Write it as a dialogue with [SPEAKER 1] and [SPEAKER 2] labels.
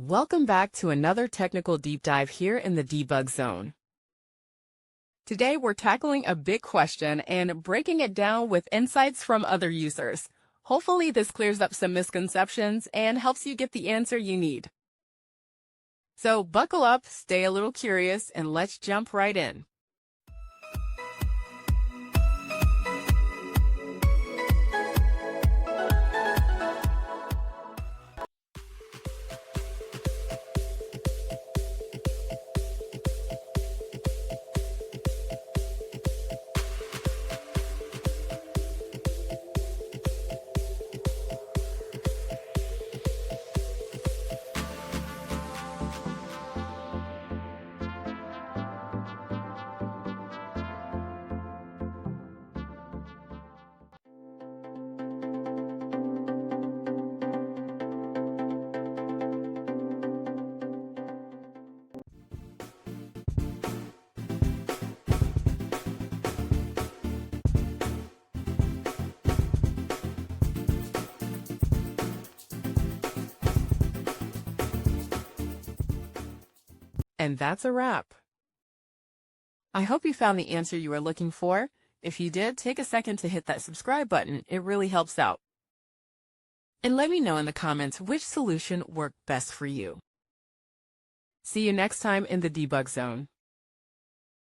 [SPEAKER 1] Welcome back to another technical deep dive here in the debug zone. Today we're tackling a big question and breaking it down with insights from other users. Hopefully this clears up some misconceptions and helps you get the answer you need. So buckle up, stay a little curious, and let's jump right in. And that's a wrap. I hope you found the answer you were looking for. If you did, take a second to hit that subscribe button. It really helps out. And let me know in the comments which solution worked best for you. See you next time in the debug zone.